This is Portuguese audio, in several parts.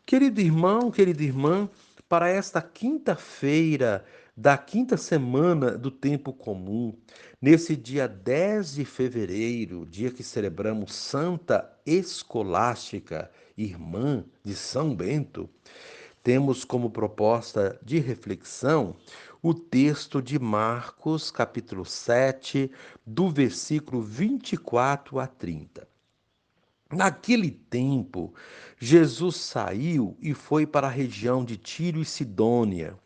Querido irmão, querida irmã, para esta quinta-feira da quinta semana do tempo comum, nesse dia 10 de fevereiro, dia que celebramos Santa Escolástica, irmã de São Bento, temos como proposta de reflexão o texto de Marcos, capítulo 7, do versículo 24 a 30. Naquele tempo, Jesus saiu e foi para a região de Tiro e Sidônia.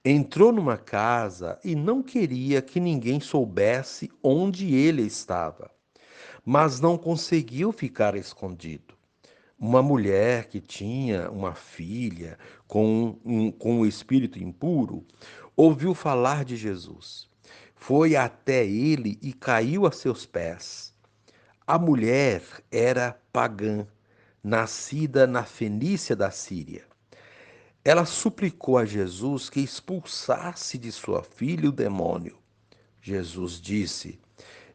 Entrou numa casa e não queria que ninguém soubesse onde ele estava, mas não conseguiu ficar escondido. Uma mulher que tinha uma filha com o espírito impuro ouviu falar de Jesus. Foi até ele e caiu a seus pés. A mulher era pagã, nascida na Fenícia da Síria. Ela suplicou a Jesus que expulsasse de sua filha o demônio. Jesus disse: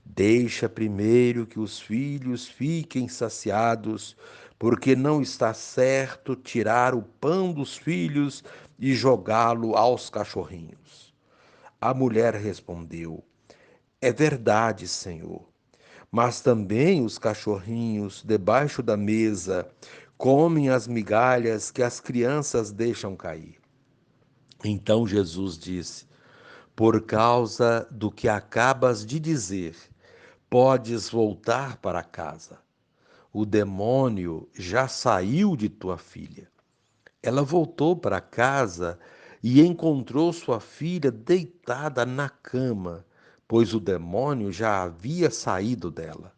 Deixa primeiro que os filhos fiquem saciados, porque não está certo tirar o pão dos filhos e jogá-lo aos cachorrinhos. A mulher respondeu: É verdade, Senhor. Mas também os cachorrinhos debaixo da mesa comem as migalhas que as crianças deixam cair. Então Jesus disse: Por causa do que acabas de dizer, podes voltar para casa. O demônio já saiu de tua filha. Ela voltou para casa e encontrou sua filha deitada na cama, pois o demônio já havia saído dela.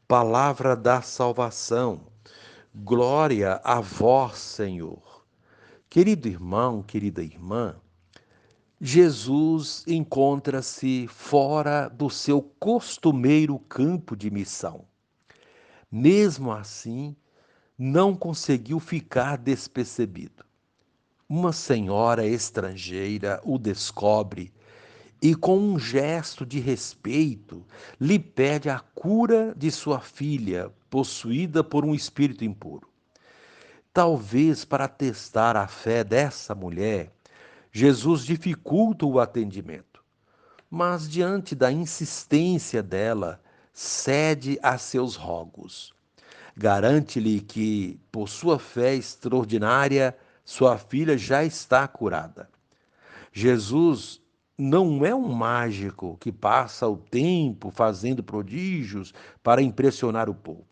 Palavra da salvação. Glória a vós, Senhor. Querido irmão, querida irmã, Jesus encontra-se fora do seu costumeiro campo de missão. Mesmo assim, não conseguiu ficar despercebido. Uma senhora estrangeira o descobre e, com um gesto de respeito, lhe pede a cura de sua filha, possuída por um espírito impuro. Talvez para testar a fé dessa mulher, Jesus dificulta o atendimento, mas diante da insistência dela, cede a seus rogos. Garante-lhe que, por sua fé extraordinária, sua filha já está curada. Jesus não é um mágico que passa o tempo fazendo prodígios para impressionar o povo.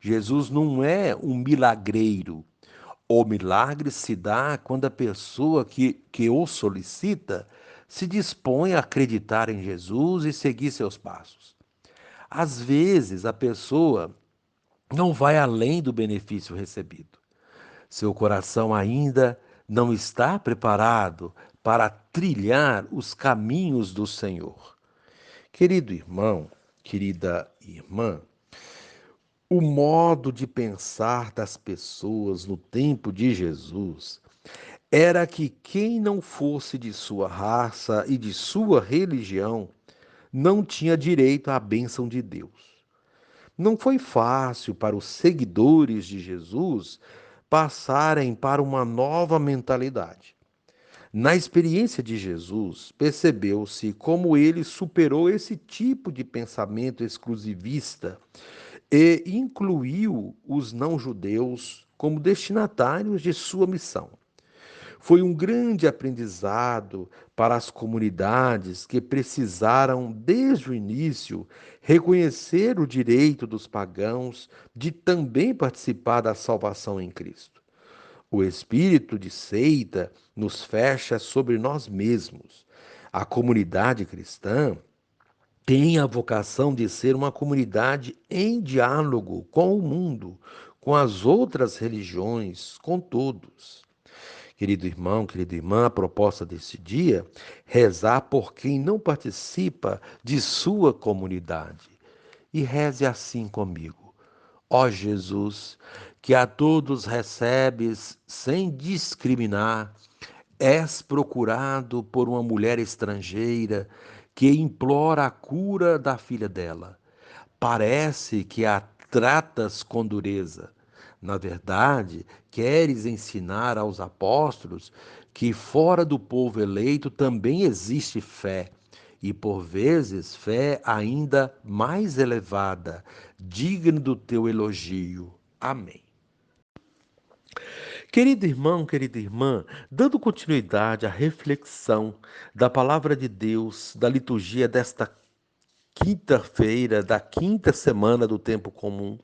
Jesus não é um milagreiro. O milagre se dá quando a pessoa que o solicita se dispõe a acreditar em Jesus e seguir seus passos. Às vezes, a pessoa não vai além do benefício recebido. Seu coração ainda não está preparado para trilhar os caminhos do Senhor. Querido irmão, querida irmã, o modo de pensar das pessoas no tempo de Jesus era que quem não fosse de sua raça e de sua religião não tinha direito à bênção de Deus. Não foi fácil para os seguidores de Jesus passarem para uma nova mentalidade. Na experiência de Jesus, percebeu-se como ele superou esse tipo de pensamento exclusivista e incluiu os não-judeus como destinatários de sua missão. Foi um grande aprendizado para as comunidades que precisaram, desde o início, reconhecer o direito dos pagãos de também participar da salvação em Cristo. O espírito de seita nos fecha sobre nós mesmos. A comunidade cristã tem a vocação de ser uma comunidade em diálogo com o mundo, com as outras religiões, com todos. Querido irmão, querida irmã, a proposta desse dia, rezar por quem não participa de sua comunidade. E reze assim comigo. Ó Jesus, que a todos recebes sem discriminar, és procurado por uma mulher estrangeira que implora a cura da filha dela. Parece que a tratas com dureza. Na verdade, queres ensinar aos apóstolos que fora do povo eleito também existe fé, e por vezes fé ainda mais elevada, digna do teu elogio. Amém. Querido irmão, querida irmã, dando continuidade à reflexão da palavra de Deus, da liturgia desta quinta-feira, da quinta semana do tempo comum,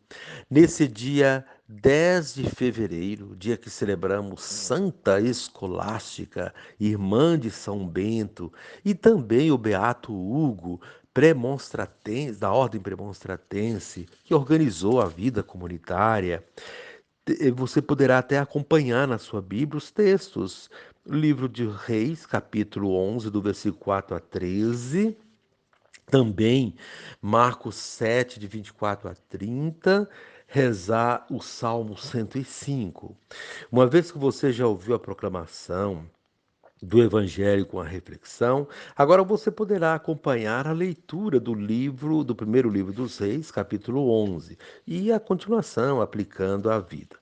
nesse dia 10 de fevereiro, dia que celebramos Santa Escolástica, irmã de São Bento, e também o Beato Hugo, premonstratense, da ordem premonstratense, que organizou a vida comunitária. Você poderá até acompanhar na sua Bíblia os textos. Livro de Reis, capítulo 11, do versículo 4 a 13. Também Marcos 7, de 24 a 30. Rezar o Salmo 105. Uma vez que você já ouviu a proclamação do Evangelho com a reflexão, agora você poderá acompanhar a leitura do primeiro livro dos Reis, capítulo 11, e a continuação aplicando a vida.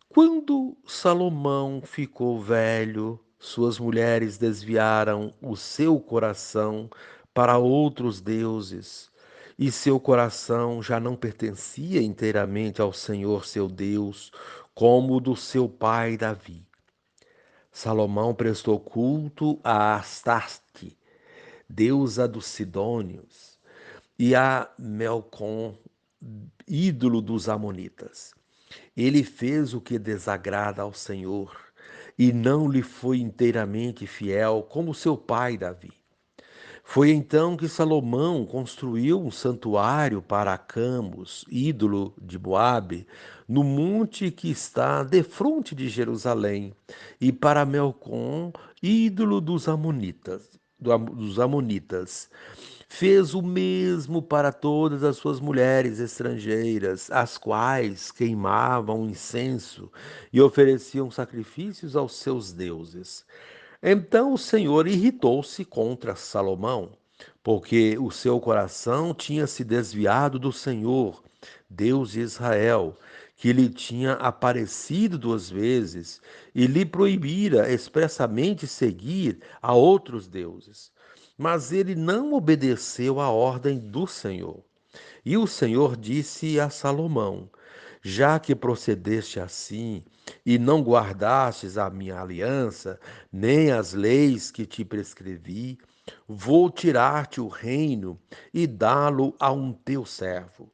Quando Salomão ficou velho, suas mulheres desviaram o seu coração para outros deuses, e seu coração já não pertencia inteiramente ao Senhor seu Deus, como o do seu pai Davi. Salomão prestou culto a Astarte, deusa dos Sidônios, e a Melcom, ídolo dos Amonitas. Ele fez o que desagrada ao Senhor e não lhe foi inteiramente fiel como seu pai Davi. Foi então que Salomão construiu um santuário para Camus, ídolo de Moabe, no monte que está defronte de Jerusalém, e para Melcom, ídolo dos Amonitas. Fez o mesmo para todas as suas mulheres estrangeiras, as quais queimavam incenso e ofereciam sacrifícios aos seus deuses. Então o Senhor irritou-se contra Salomão, porque o seu coração tinha se desviado do Senhor, Deus de Israel, que lhe tinha aparecido 2 vezes e lhe proibira expressamente seguir a outros deuses. Mas ele não obedeceu à ordem do Senhor. E o Senhor disse a Salomão: já que procedeste assim e não guardastes a minha aliança, nem as leis que te prescrevi, vou tirar-te o reino e dá-lo a um teu servo.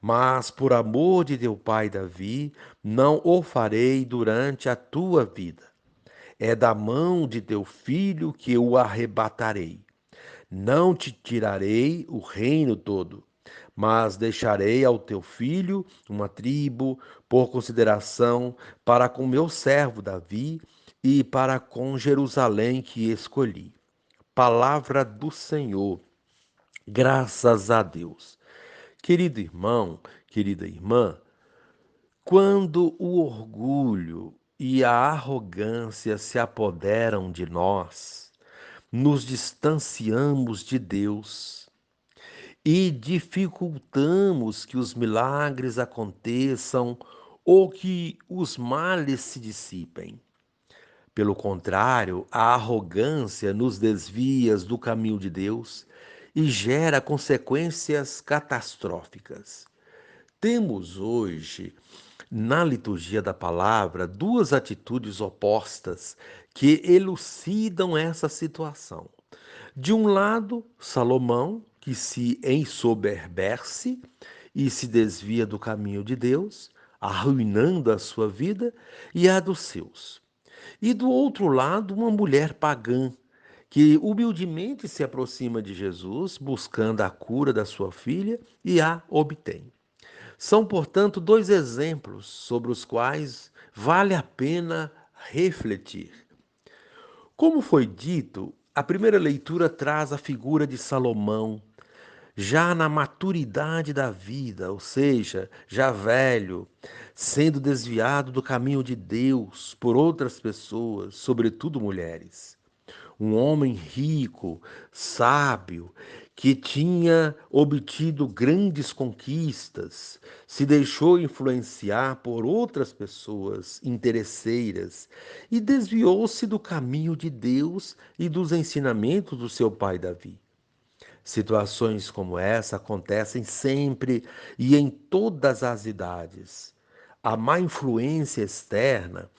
Mas por amor de teu pai Davi, não o farei durante a tua vida. É da mão de teu filho que o arrebatarei. Não te tirarei o reino todo, mas deixarei ao teu filho uma tribo por consideração para com meu servo Davi e para com Jerusalém que escolhi. Palavra do Senhor. Graças a Deus. Querido irmão, querida irmã, quando o orgulho e a arrogância se apoderam de nós, nos distanciamos de Deus e dificultamos que os milagres aconteçam ou que os males se dissipem. Pelo contrário, a arrogância nos desvia do caminho de Deus e gera consequências catastróficas. Temos hoje, na liturgia da palavra, duas atitudes opostas que elucidam essa situação. De um lado, Salomão, que se ensoberbece e se desvia do caminho de Deus, arruinando a sua vida e a dos seus. E do outro lado, uma mulher pagã, que humildemente se aproxima de Jesus, buscando a cura da sua filha e a obtém. São, portanto, dois exemplos sobre os quais vale a pena refletir. Como foi dito, a primeira leitura traz a figura de Salomão, já na maturidade da vida, ou seja, já velho, sendo desviado do caminho de Deus por outras pessoas, sobretudo mulheres. Um homem rico, sábio, que tinha obtido grandes conquistas, se deixou influenciar por outras pessoas interesseiras e desviou-se do caminho de Deus e dos ensinamentos do seu pai Davi. Situações como essa acontecem sempre e em todas as idades. A má influência externa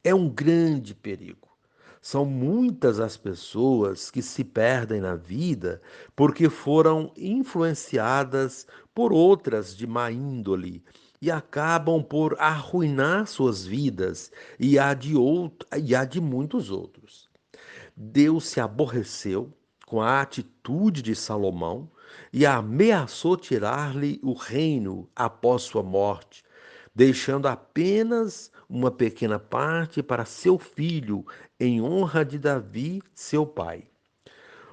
é um grande perigo. São muitas as pessoas que se perdem na vida porque foram influenciadas por outras de má índole e acabam por arruinar suas vidas e a de muitos outros. Deus se aborreceu com a atitude de Salomão e ameaçou tirar-lhe o reino após sua morte, deixando apenas uma pequena parte para seu filho, em honra de Davi, seu pai.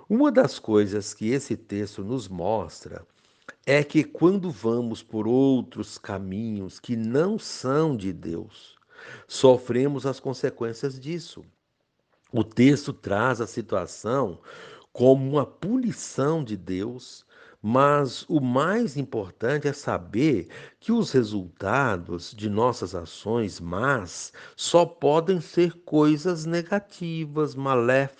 Uma das coisas que esse texto nos mostra é que quando vamos por outros caminhos que não são de Deus, sofremos as consequências disso. O texto traz a situação como uma punição de Deus, mas o mais importante é saber que os resultados de nossas ações más só podem ser coisas negativas, maléficas,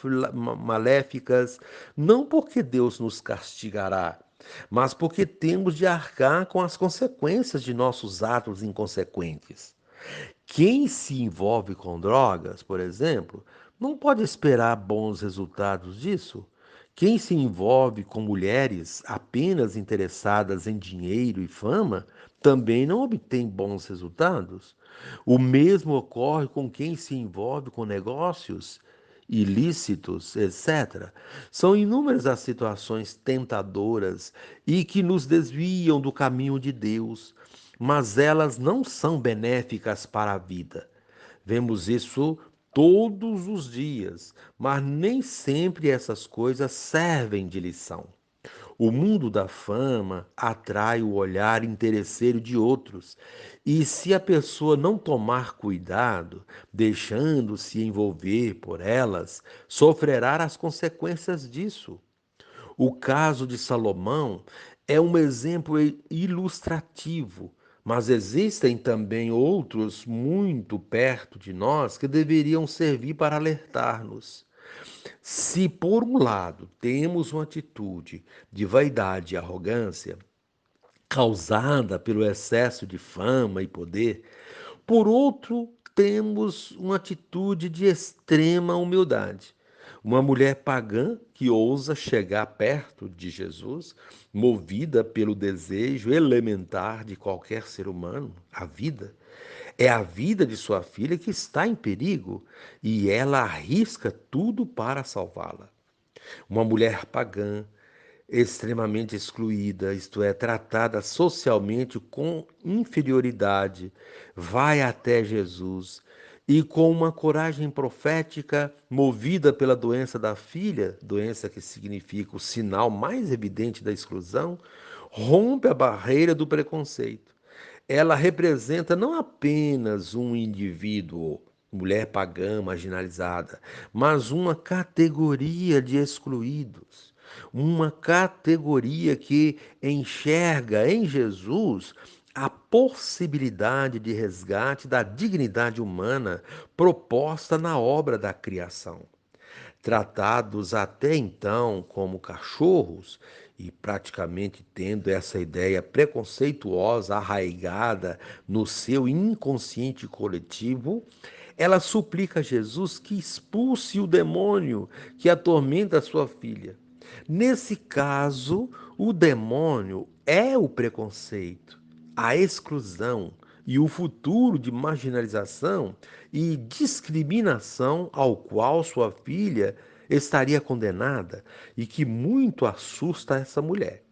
não porque Deus nos castigará, mas porque temos de arcar com as consequências de nossos atos inconsequentes. Quem se envolve com drogas, por exemplo, não pode esperar bons resultados disso. Quem se envolve com mulheres apenas interessadas em dinheiro e fama também não obtém bons resultados. O mesmo ocorre com quem se envolve com negócios ilícitos, etc. São inúmeras as situações tentadoras e que nos desviam do caminho de Deus, mas elas não são benéficas para a vida. Vemos isso todos os dias, mas nem sempre essas coisas servem de lição. O mundo da fama atrai o olhar interesseiro de outros, e se a pessoa não tomar cuidado, deixando-se envolver por elas, sofrerá as consequências disso. O caso de Salomão é um exemplo ilustrativo, mas existem também outros muito perto de nós que deveriam servir para alertar-nos. Se, por um lado, temos uma atitude de vaidade e arrogância, causada pelo excesso de fama e poder, por outro, temos uma atitude de extrema humildade. Uma mulher pagã que ousa chegar perto de Jesus, movida pelo desejo elementar de qualquer ser humano, a vida. É a vida de sua filha que está em perigo e ela arrisca tudo para salvá-la. Uma mulher pagã, extremamente excluída, isto é, tratada socialmente com inferioridade, vai até Jesus e, com uma coragem profética, movida pela doença da filha, doença que significa o sinal mais evidente da exclusão, rompe a barreira do preconceito. Ela representa não apenas um indivíduo, mulher pagã marginalizada, mas uma categoria de excluídos, uma categoria que enxerga em Jesus a possibilidade de resgate da dignidade humana proposta na obra da criação. Tratados até então como cachorros, e praticamente tendo essa ideia preconceituosa arraigada no seu inconsciente coletivo, ela suplica a Jesus que expulse o demônio que atormenta sua filha. Nesse caso, o demônio é o preconceito, a exclusão e o futuro de marginalização e discriminação ao qual sua filha estaria condenada e que muito assusta essa mulher.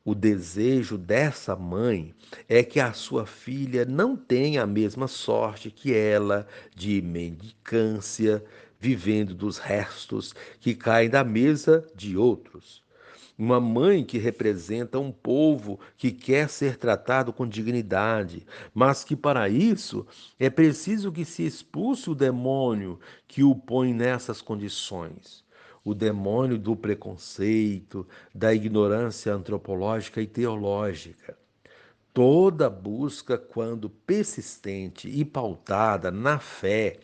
O desejo dessa mãe é que a sua filha não tenha a mesma sorte que ela de mendicância, vivendo dos restos que caem da mesa de outros. Uma mãe que representa um povo que quer ser tratado com dignidade, mas que para isso é preciso que se expulse o demônio que o põe nessas condições. o demônio do preconceito, da ignorância antropológica e teológica. Toda busca, quando persistente e pautada na fé,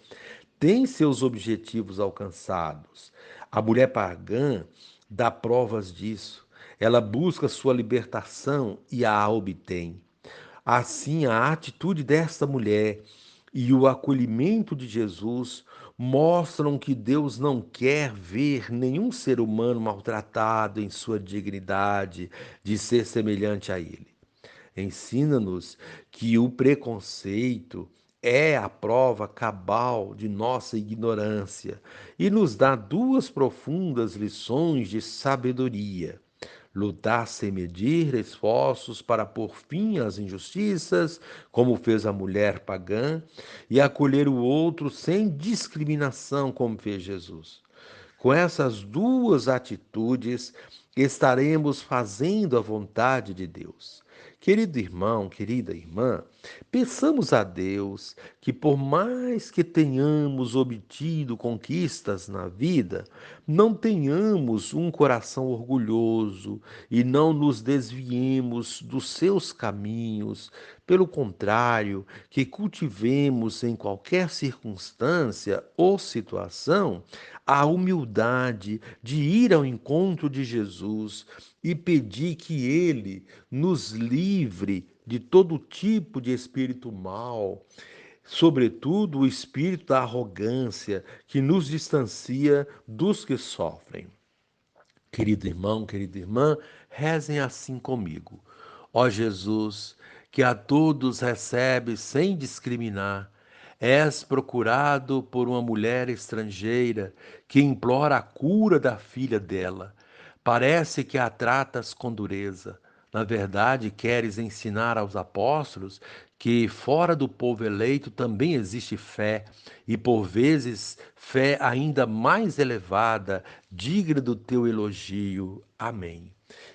tem seus objetivos alcançados. A mulher pagã dá provas disso. Ela busca sua libertação e a obtém. Assim, a atitude desta mulher e o acolhimento de Jesus mostram que Deus não quer ver nenhum ser humano maltratado em sua dignidade de ser semelhante a Ele. Ensina-nos que o preconceito é a prova cabal de nossa ignorância e nos dá duas profundas lições de sabedoria: lutar sem medir esforços para pôr fim às injustiças, como fez a mulher pagã, e acolher o outro sem discriminação, como fez Jesus. Com essas duas atitudes, estaremos fazendo a vontade de Deus. Querido irmão, querida irmã, peçamos a Deus que, por mais que tenhamos obtido conquistas na vida, não tenhamos um coração orgulhoso e não nos desviemos dos seus caminhos. Pelo contrário, que cultivemos em qualquer circunstância ou situação a humildade de ir ao encontro de Jesus e pedir que Ele nos livre de todo tipo de espírito mau, sobretudo o espírito da arrogância que nos distancia dos que sofrem. Querido irmão, querida irmã, rezem assim comigo. Ó Jesus, que a todos recebe sem discriminar, és procurado por uma mulher estrangeira que implora a cura da filha dela. Parece que a tratas com dureza. Na verdade, queres ensinar aos apóstolos que fora do povo eleito também existe fé, e por vezes fé ainda mais elevada, digna do teu elogio. Amém.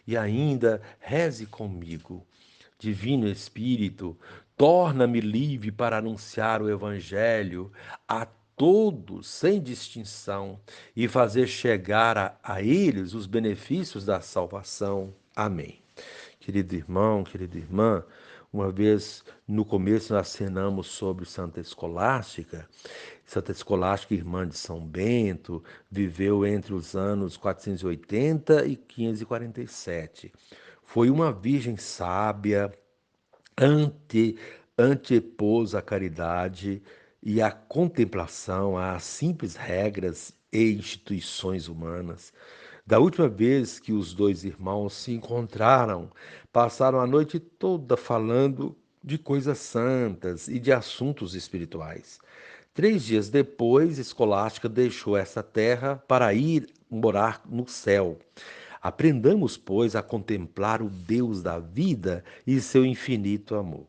E ainda reze comigo. Divino Espírito, torna-me livre para anunciar o Evangelho a todos, sem distinção, e fazer chegar a eles os benefícios da salvação. Amém. Querido irmão, querida irmã, uma vez no começo nós cenamos sobre Santa Escolástica. Santa Escolástica, irmã de São Bento, viveu entre os anos 480 e 547. Foi uma virgem sábia, ante, antepôs a caridade e a contemplação às simples regras e instituições humanas. Da última vez que os dois irmãos se encontraram, passaram a noite toda falando de coisas santas e de assuntos espirituais. 3 dias depois, Escolástica deixou essa terra para ir morar no céu. Aprendamos, pois, a contemplar o Deus da vida e seu infinito amor.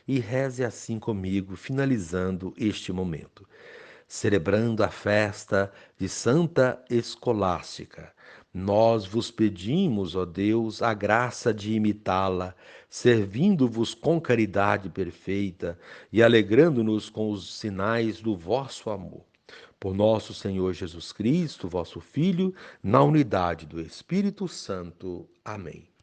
E reze assim comigo, finalizando este momento. Celebrando a festa de Santa Escolástica, nós vos pedimos, ó Deus, a graça de imitá-la, servindo-vos com caridade perfeita e alegrando-nos com os sinais do vosso amor. Por nosso Senhor Jesus Cristo, vosso Filho, na unidade do Espírito Santo. Amém.